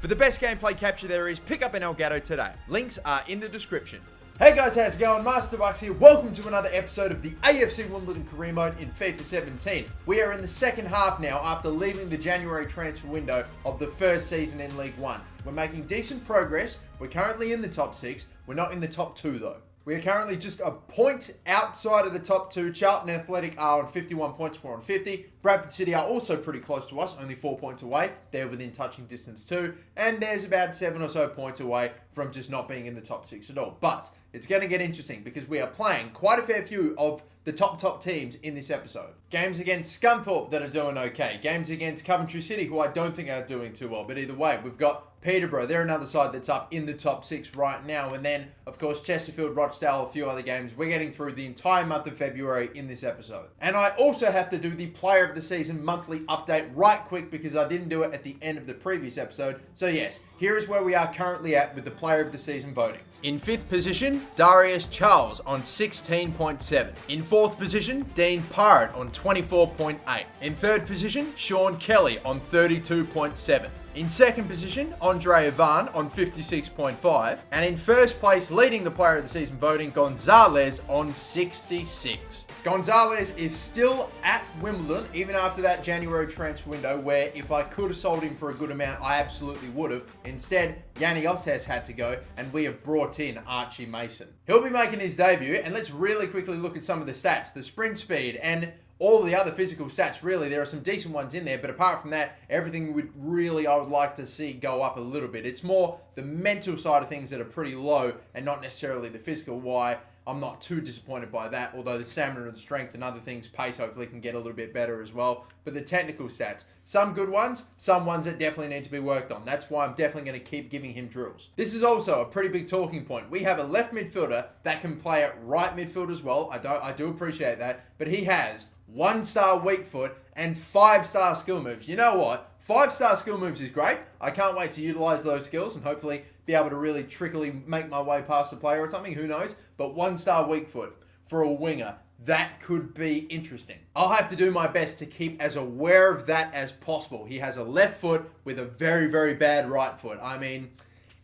For the best gameplay capture there is, pick up an Elgato today. Links are in the description. Hey guys, how's it going? MasterBucks here. Welcome to another episode of the AFC Wimbledon career mode in FIFA 17. We are in the second half now after leaving the January transfer window of the first season in League One. We're making decent progress. We're currently in the top 6. We're not in the top 2 though. We are currently just a point outside of the top 2. Charlton Athletic are on 51 points, we're on 50. Bradford City are also pretty close to us, only 4 points away. They're within touching distance too. And there's about 7 or so points away from just not being in the top 6 at all. But it's going to get interesting because we are playing quite a fair few of the top teams in this episode. Games against Scunthorpe that are doing okay. Games against Coventry City, who I don't think are doing too well. But either way, we've got Peterborough. They're another side that's up in the top 6 right now. And then, of course, Chesterfield, Rochdale, a few other games. We're getting through the entire month of February in this episode. And I also have to do the Player of the Season monthly update right quick because I didn't do it at the end of the previous episode. So yes, here is where we are currently at with the Player of the Season voting. In 5th position, Darius Charles on 16.7. In 4th position, Dean Parrott on 24.8. In 3rd position, Sean Kelly on 32.7. In 2nd position, Andre Ivan on 56.5. And in 1st place, leading the Player of the Season voting, Gonzalez on 66. Gonzalez is still at Wimbledon, even after that January transfer window, where if I could have sold him for a good amount, I absolutely would have. Instead, Yanni Ottes had to go, and we have brought in Archie Mason. He'll be making his debut, and let's really quickly look at some of the stats, the sprint speed, and all the other physical stats. Really, there are some decent ones in there, but apart from that, everything I would like to see go up a little bit. It's more the mental side of things that are pretty low, and not necessarily the physical. Why I'm not too disappointed by that, although the stamina and strength and other things, pace hopefully can get a little bit better as well. But the technical stats, some good ones, some ones that definitely need to be worked on. That's why I'm definitely going to keep giving him drills. This is also a pretty big talking point. We have a left midfielder that can play at right midfield as well. I do appreciate that, but he has 1-star weak foot and 5-star skill moves. You know what? 5-star skill moves is great. I can't wait to utilize those skills and hopefully be able to really trickily make my way past a player or something. Who knows? But 1-star weak foot for a winger, that could be interesting. I'll have to do my best to keep as aware of that as possible. He has a left foot with a very, very bad right foot. I mean,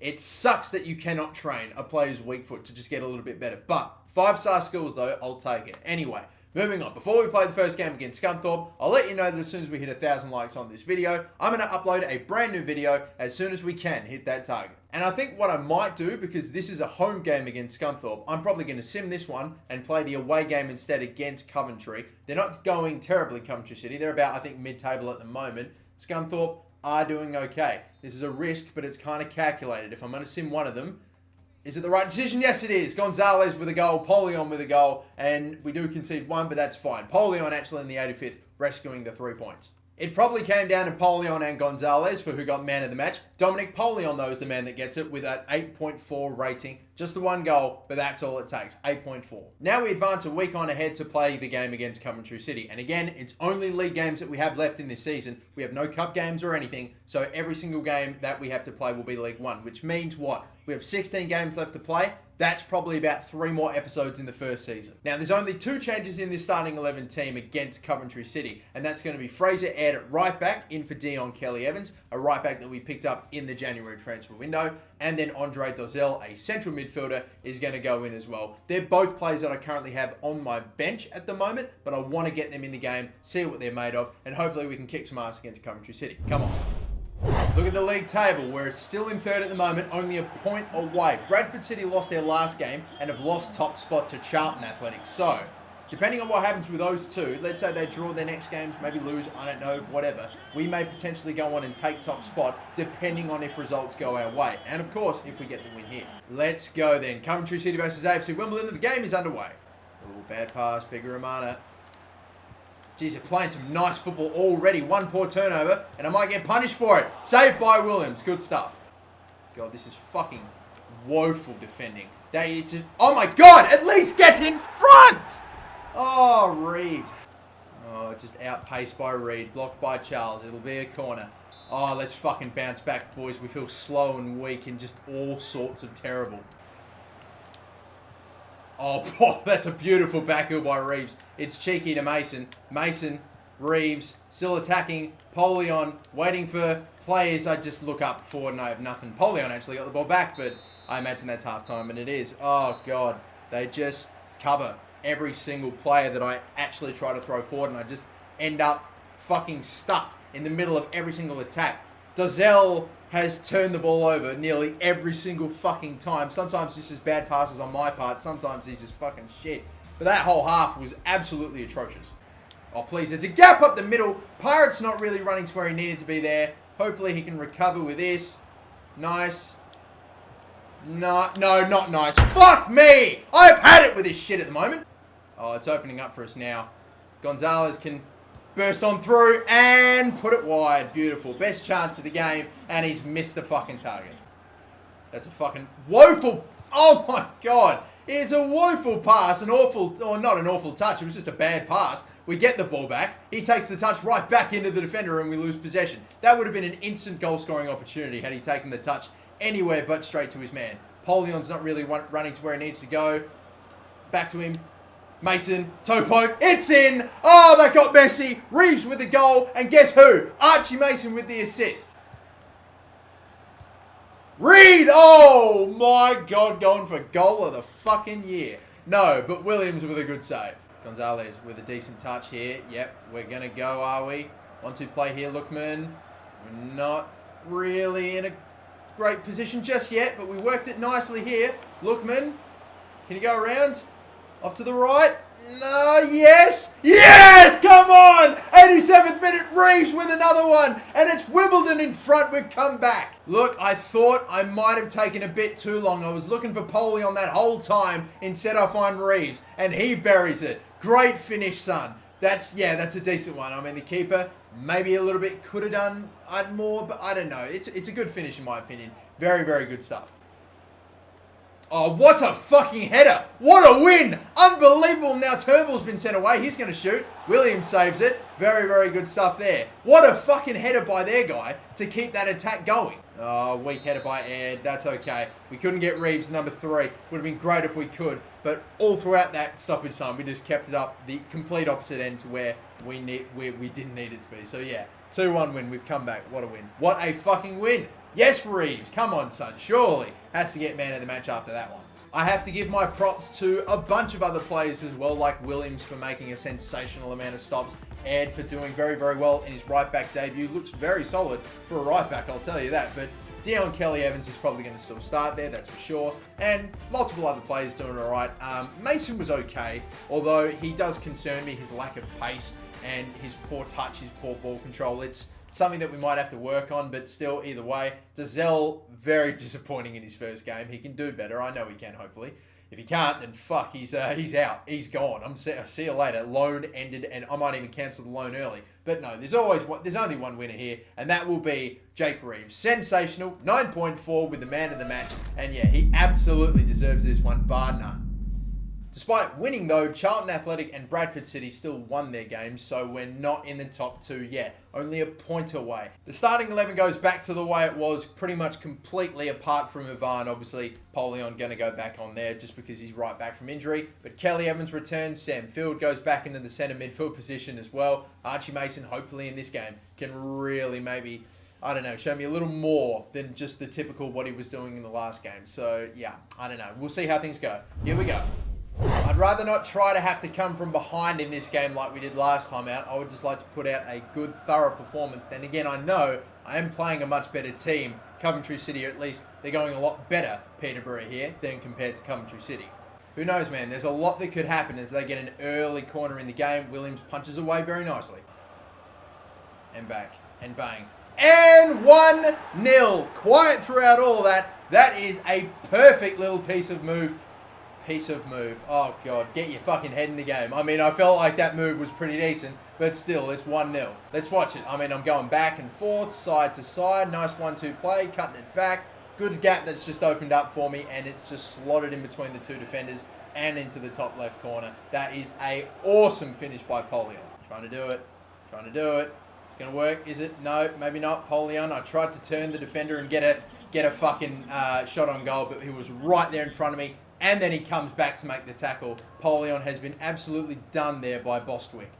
it sucks that you cannot train a player's weak foot to just get a little bit better. But 5-star skills though, I'll take it. Anyway, moving on. Before we play the first game against Scunthorpe, I'll let you know that as soon as we hit 1,000 likes on this video, I'm going to upload a brand new video as soon as we can hit that target. And I think what I might do, because this is a home game against Scunthorpe, I'm probably going to sim this one and play the away game instead against Coventry. They're not going terribly, Coventry City. They're about, I think, mid-table at the moment. Scunthorpe are doing okay. This is a risk, but it's kind of calculated. If I'm going to sim one of them, is it the right decision? Yes, it is. Gonzalez with a goal, Polion with a goal, and we do concede one, but that's fine. Polion actually in the 85th, rescuing the 3 points. It probably came down to Polion and Gonzalez for who got man of the match. Dominic Polion, though, is the man that gets it with an 8.4 rating. Just the one goal, but that's all it takes, 8.4. Now we advance a week on ahead to play the game against Coventry City. And again, it's only league games that we have left in this season. We have no cup games or anything, so every single game that we have to play will be League One, which means what? We have 16 games left to play. That's probably about 3 more episodes in the first season. Now, there's only 2 changes in this starting 11 team against Coventry City, and that's going to be Fraser Ed at right back, in for Dion Kelly-Evans, a right back that we picked up in the January transfer window, and then Andre Dozel, a central midfielder, is going to go in as well. They're both players that I currently have on my bench at the moment, but I want to get them in the game, see what they're made of, and hopefully we can kick some ass against Coventry City. Come on. Look at the league table, where it's still in 3rd at the moment, only a point away. Bradford City lost their last game and have lost top spot to Charlton Athletic. So, depending on what happens with those two, let's say they draw their next games, maybe lose, I don't know, whatever. We may potentially go on and take top spot, depending on if results go our way. And of course, if we get the win here. Let's go then. Coventry City versus AFC Wimbledon. The game is underway. A little bad pass, Bigger Romana. Geez, they're playing some nice football already. 1 poor turnover, and I might get punished for it. Saved by Williams. Good stuff. God, this is fucking woeful defending. Oh my God, at least get in front! Oh, Reed. Oh, just outpaced by Reed. Blocked by Charles. It'll be a corner. Oh, let's fucking bounce back, boys. We feel slow and weak and just all sorts of terrible. Oh, boy, that's a beautiful back heel by Reeves. It's cheeky to Mason. Mason Reeves still attacking. Polion waiting for players. I just look up forward and I have nothing. Polion actually got the ball back, but I imagine that's halftime, and it is. Oh, God. They just cover every single player that I actually try to throw forward, and I just end up fucking stuck in the middle of every single attack. Dozell has turned the ball over nearly every single fucking time. Sometimes it's just bad passes on my part. Sometimes he's just fucking shit. But that whole half was absolutely atrocious. Oh, please. There's a gap up the middle. Pirate's not really running to where he needed to be there. Hopefully he can recover with this. Nice. No, not nice. Fuck me! I've had it with this shit at the moment. Oh, it's opening up for us now. Gonzalez can burst on through and put it wide. Beautiful. Best chance of the game, and he's missed the fucking target. That's a fucking woeful... Oh, my God. It's a woeful pass. An awful... Or not an awful touch. It was just a bad pass. We get the ball back. He takes the touch right back into the defender, and we lose possession. That would have been an instant goal-scoring opportunity had he taken the touch anywhere but straight to his man. Polion's not really running to where he needs to go. Back to him. Mason, toe poke, it's in! Oh, that got messy. Reeves with the goal, and guess who? Archie Mason with the assist. Reed! Oh my God, going for goal of the fucking year. No, but Williams with a good save. Gonzalez with a decent touch here. Yep, we're going to go, are we? 1-2 play here, Lookman. We're not really in a great position just yet, but we worked it nicely here. Lookman, can you go around? Off to the right. No, yes. Yes! Come on! 87th minute, Reeves with another one. And it's Wimbledon in front. We've come back. Look, I thought I might have taken a bit too long. I was looking for Poley on that whole time. Instead, I find Reeves. And he buries it. Great finish, son. That's a decent one. I mean, the keeper maybe a little bit could have done more, but I don't know. It's a good finish in my opinion. Very, very good stuff. Oh, what a fucking header. What a win. Unbelievable. Now Turnbull's been sent away. He's going to shoot. Williams saves it. Very, very good stuff there. What a fucking header by their guy to keep that attack going. Oh, weak header by Ed. That's okay. We couldn't get Reeves number 3. Would have been great if we could. But all throughout that stoppage time, we just kept it up the complete opposite end to where we didn't need it to be. So yeah, 2-1 win. We've come back. What a win. What a fucking win. Yes, Reeves. Come on, son. Surely has to get man of the match after that one. I have to give my props to a bunch of other players as well, like Williams for making a sensational amount of stops. Ed for doing very, very well in his right back debut. Looks very solid for a right back, I'll tell you that. But Dion Kelly-Evans is probably going to still start there, that's for sure. And multiple other players doing all right. Mason was okay, although he does concern me, his lack of pace and his poor touch, his poor ball control. It's something that we might have to work on, but still, either way. Dozell, very disappointing in his first game. He can do better. I know he can, hopefully. If he can't, then fuck, he's out. He's gone. See you later. Loan ended, and I might even cancel the loan early. But no, there's only one winner here, and that will be Jake Reeves. Sensational, 9.4 with the man of the match, and yeah, he absolutely deserves this one, bar none. Despite winning, though, Charlton Athletic and Bradford City still won their games, so we're not in the top 2 yet. Only a point away. The starting 11 goes back to the way it was, pretty much completely apart from Ivan. Obviously, Polion going to go back on there just because he's right back from injury. But Kelly Evans returns. Sam Field goes back into the centre midfield position as well. Archie Mason, hopefully in this game, can really maybe, I don't know, show me a little more than just the typical what he was doing in the last game. So, yeah, I don't know. We'll see how things go. Here we go. I'd rather not try to have to come from behind in this game like we did last time out. I would just like to put out a good, thorough performance. Then again, I know I am playing a much better team. Coventry City, or at least they're going a lot better, Peterborough here, than compared to Coventry City. Who knows, man? There's a lot that could happen as they get an early corner in the game. Williams punches away very nicely. And back. And bang. And 1-0. Quiet throughout all that. That is a perfect little piece of move. Oh, God. Get your fucking head in the game. I mean, I felt like that move was pretty decent, but still, it's 1-0. Let's watch it. I mean, I'm going back and forth, side to side. Nice 1-2 play, cutting it back. Good gap that's just opened up for me, and it's just slotted in between the two defenders and into the top left corner. That is a awesome finish by Polion. Trying to do it. It's going to work. Is it? No, maybe not. Polion. I tried to turn the defender and get a fucking shot on goal, but he was right there in front of me. And then he comes back to make the tackle. Polion has been absolutely done there by Bostwick.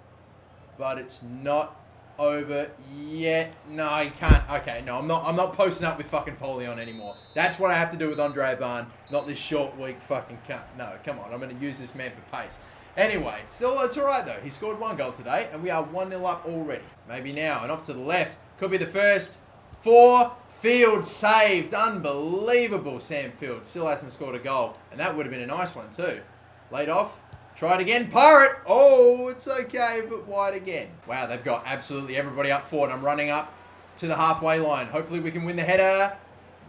but it's not over yet. No, you can't. Okay, no, I'm not posting up with fucking Polion anymore. That's what I have to do with Andre Van, not this short, weak fucking cunt. No, come on. I'm going to use this man for pace. Anyway, still, it's all right, though. He scored 1 goal today, and we are 1-0 up already. Maybe now. And off to the left. Could be the first. 4. Field saved. Unbelievable, Sam Field. Still hasn't scored a goal. And that would have been a nice one, too. Laid off. Try it again. Pirate. Oh, it's okay, but wide again. Wow, they've got absolutely everybody up forward. I'm running up to the halfway line. Hopefully we can win the header.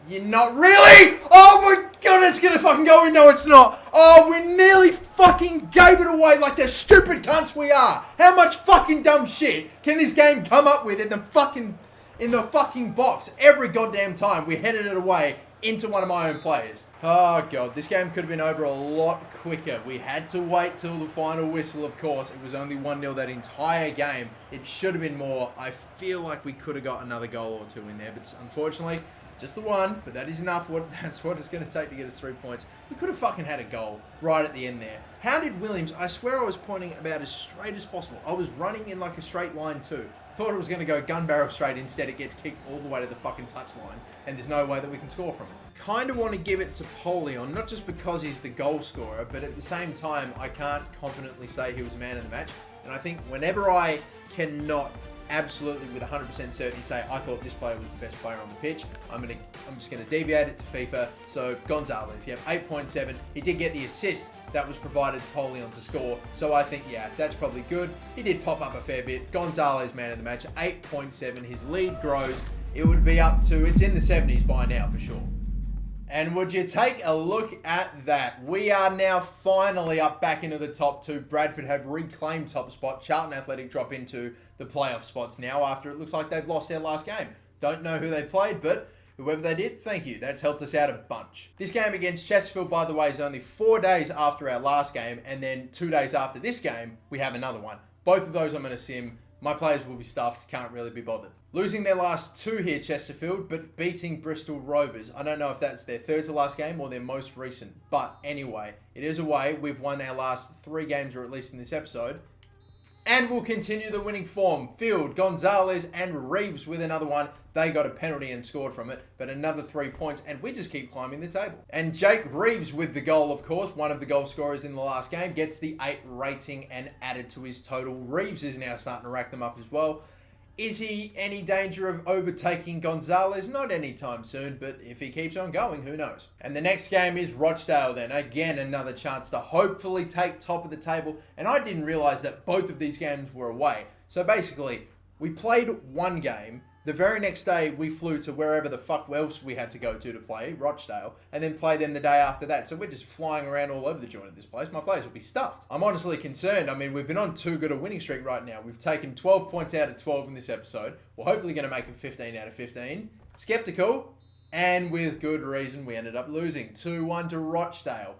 You're not really. Oh, my God, it's going to fucking go in. No, it's not. Oh, we nearly fucking gave it away like the stupid cunts we are. How much fucking dumb shit can this game come up with in the fucking box every goddamn time we headed it away into one of my own players? Oh, God. This game could have been over a lot quicker. We had to wait till the final whistle, of course. It was only 1-0 that entire game. It should have been more. I feel like we could have got another goal or 2 in there, but unfortunately, just the 1. But that is enough. That's what it's going to take to get us 3 points. We could have fucking had a goal right at the end there. How did Williams... I swear I was pointing about as straight as possible. I was running in like a straight line too. Thought it was going to go gun barrel straight. Instead, it gets kicked all the way to the fucking touchline, and there's no way that we can score from it. Kind of want to give it to Polion, not just because he's the goal scorer, but at the same time, I can't confidently say he was man of the match. And I think whenever I cannot absolutely with 100% certainty say I thought this player was the best player on the pitch, I'm just going to deviate it to FIFA. So Gonzalez, yep, 8.7. He did get the assist that was provided to Polion to score. So I think, yeah, that's probably good. He did pop up a fair bit. Gonzalez, man of the match, 8.7. His lead grows. It would be up to, it's in the 70s by now for sure. And would you take a look at that? We are now finally up back into the top 2. Bradford have reclaimed top spot. Charlton Athletic drop into the playoff spots now after it looks like they've lost their last game. Don't know who they played, but whoever they did, thank you. That's helped us out a bunch. This game against Chesterfield, by the way, is only 4 days after our last game, and then 2 days after this game, we have another one. Both of those I'm going to sim. My players will be stuffed, can't really be bothered. Losing their last 2 here, Chesterfield, but beating Bristol Rovers. I don't know if that's their third to last game or their most recent, but anyway, it is away. We've won our last 3 games, or at least in this episode. And we'll continue the winning form. Field, Gonzalez, and Reeves with another one. They got a penalty and scored from it, but another 3 points, and we just keep climbing the table. And Jake Reeves with the goal, of course, one of the goal scorers in the last game, gets the 8 rating and added to his total. Reeves is now starting to rack them up as well. Is he any danger of overtaking Gonzalez? Not anytime soon, but if he keeps on going, who knows? And the next game is Rochdale then. Again, another chance to hopefully take top of the table. And I didn't realise that both of these games were away. So basically, we played 1 game. The very next day, we flew to wherever the fuck else we had to go to play, Rochdale, and then play them the day after that. So we're just flying around all over the joint of this place. My players will be stuffed. I'm honestly concerned. I mean, we've been on too good a winning streak right now. We've taken 12 points out of 12 in this episode. We're hopefully going to make it 15 out of 15. Skeptical, and with good reason, we ended up losing 2-1 to Rochdale.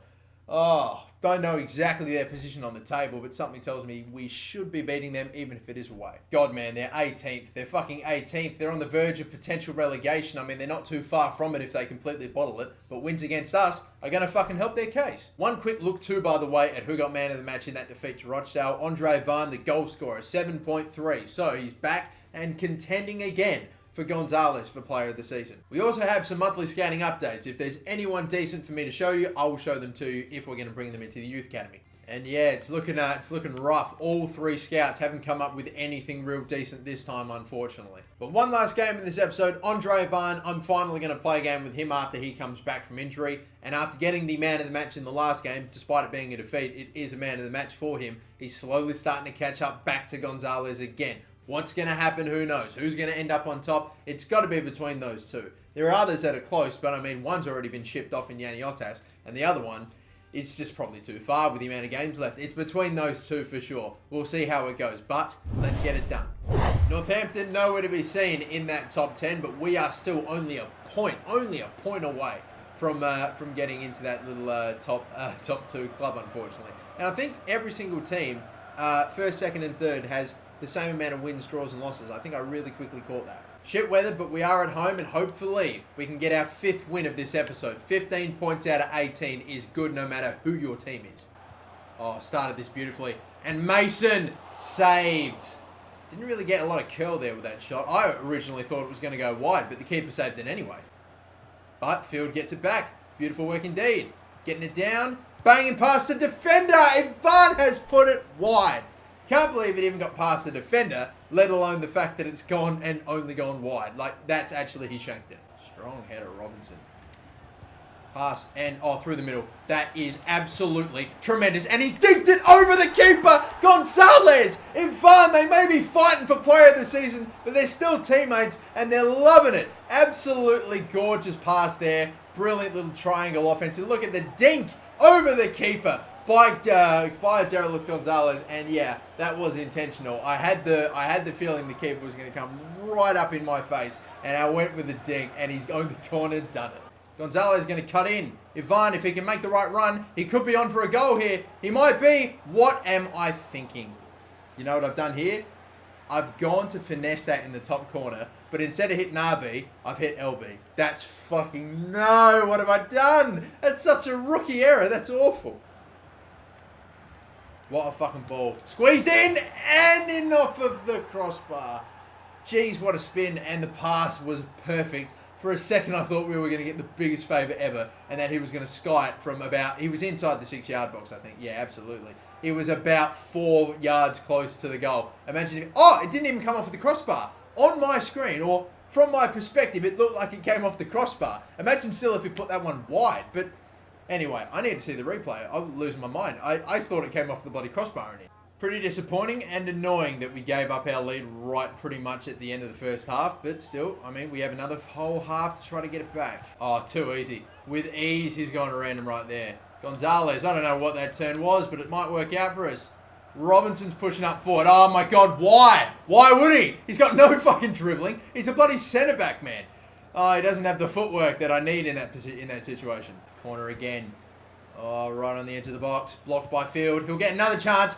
Oh, don't know exactly their position on the table, but something tells me we should be beating them even if it is away. God, man, they're 18th. They're fucking 18th. They're on the verge of potential relegation. I mean, they're not too far from it if they completely bottle it, but wins against us are going to fucking help their case. One quick look too, by the way, at who got man of the match in that defeat to Rochdale. Andre Van, the goal scorer, 7.3. So he's back and contending again for Gonzalez for player of the season. We also have some monthly scouting updates. If there's anyone decent for me to show you, I will show them to you if we're going to bring them into the youth academy. And yeah, it's looking rough. All 3 scouts haven't come up with anything real decent this time, unfortunately. But one last game in this episode, Andre Van. I'm finally going to play a game with him after he comes back from injury. And after getting the man of the match in the last game, despite it being a defeat, it is a man of the match for him. He's slowly starting to catch up back to Gonzalez again. What's going to happen? Who knows? Who's going to end up on top? It's got to be between those 2. There are others that are close, but I mean, one's already been shipped off in Yanni Otas, and the other one, it's just probably too far with the amount of games left. It's between those 2 for sure. We'll see how it goes, but let's get it done. Northampton nowhere to be seen in that top 10, but we are still only a point away from getting into that little top 2 club, unfortunately. And I think every single team, first, second, and third, has the same amount of wins, draws, and losses. I think I really quickly caught that. Shit weather, but we are at home, and hopefully we can get our 5th win of this episode. 15 points out of 18 is good no matter who your team is. Oh, started this beautifully. And Mason saved. Didn't really get a lot of curl there with that shot. I originally thought it was going to go wide, but the keeper saved it anyway. But Field gets it back. Beautiful work indeed. Getting it down. Banging past the defender. Ivan has put it wide. Can't believe it even got past the defender, let alone the fact that it's gone and only gone wide. Like, that's actually, he shanked it. Strong header, Robinson. Pass and, through the middle. That is absolutely tremendous. And he's dinked it over the keeper, Gonzalez. Ivan, they may be fighting for player of the season, but they're still teammates and they're loving it. Absolutely gorgeous pass there. Brilliant little triangle offense. And look at the dink over the keeper by Derelis Gonzalez, and yeah, that was intentional. I had the feeling the keeper was going to come right up in my face, and I went with the dink, and he's going the corner, done it. Gonzalez is going to cut in. Ivan, if he can make the right run, he could be on for a goal here. He might be. What am I thinking? You know what I've done here? I've gone to finesse that in the top corner, but instead of hitting RB, I've hit LB. That's fucking no. What have I done? That's such a rookie error. That's awful. What a fucking ball. Squeezed in and in off of the crossbar. Jeez, what a spin. And the pass was perfect. For a second, I thought we were going to get the biggest favour ever and that he was going to sky it from about... He was inside the 6-yard box, I think. Yeah, absolutely. It was about 4 yards close to the goal. Imagine if... Oh, it didn't even come off the crossbar. On my screen, or from my perspective, it looked like it came off the crossbar. Imagine still if he put that one wide. But anyway, I need to see the replay. I'll lose my mind. I thought it came off the bloody crossbar in it. Pretty disappointing and annoying that we gave up our lead right pretty much at the end of the first half. But still, I mean, we have another whole half to try to get it back. Oh, too easy. With ease, he's gone random right there. Gonzalez, I don't know what that turn was, but it might work out for us. Robinson's pushing up forward. Oh my God, why? Why would he? He's got no fucking dribbling. He's a bloody centre back, man. Oh, he doesn't have the footwork that I need in that situation. Corner again. Oh, right on the edge of the box. Blocked by Field. He'll get another chance.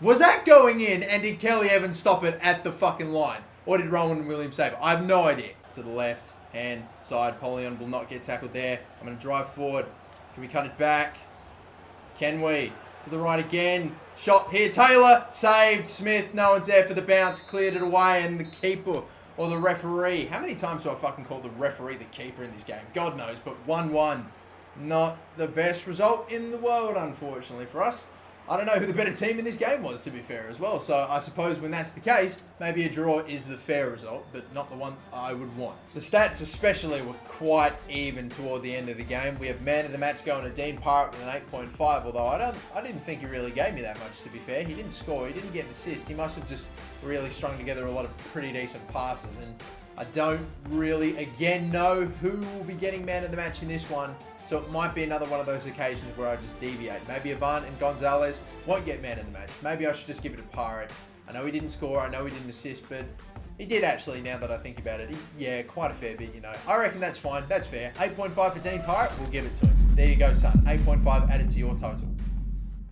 Was that going in, and did Kelly Evans stop it at the fucking line? Or did Rowan Williams save it? I have no idea. To the left hand side. Polion will not get tackled there. I'm going to drive forward. Can we cut it back? Can we? To the right again. Shot here. Taylor. Saved. Smith. No one's there for the bounce. Cleared it away. And the keeper or the referee. How many times do I fucking call the referee the keeper in this game? God knows. But 1-1. Not the best result in the world, unfortunately, for us. I don't know who the better team in this game was, to be fair, as well. So I suppose when that's the case, maybe a draw is the fair result, but not the one I would want. The stats especially were quite even toward the end of the game. We have man of the match going to Dean Pirate with an 8.5, although I didn't think he really gave me that much, to be fair. He didn't score, he didn't get an assist. He must have just really strung together a lot of pretty decent passes. And I don't really, again, know who will be getting man of the match in this one. So it might be another one of those occasions where I just deviate. Maybe Ivan and Gonzalez won't get man of the match. Maybe I should just give it a Pirate. I know he didn't score, I know he didn't assist, but he did actually, now that I think about it. Yeah, quite a fair bit, you know. I reckon that's fine, that's fair. 8.5 for Dean Pirate, we'll give it to him. There you go, son. 8.5 added to your total.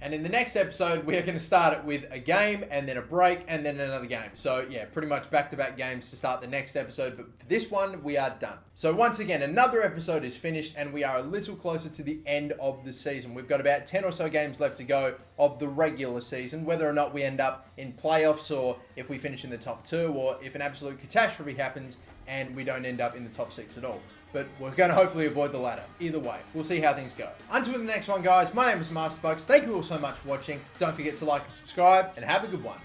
And in the next episode, we're going to start it with a game, and then a break, and then another game. So yeah, pretty much back-to-back games to start the next episode. But for this one, we are done. So once again, another episode is finished, and we are a little closer to the end of the season. We've got about 10 or so games left to go of the regular season. Whether or not we end up in playoffs, or if we finish in the top 2, or if an absolute catastrophe happens and we don't end up in the top 6 at all. But we're going to hopefully avoid the latter. Either way, we'll see how things go. Until the next one, guys, my name is MasterBucks. Thank you all so much for watching. Don't forget to like and subscribe, and have a good one.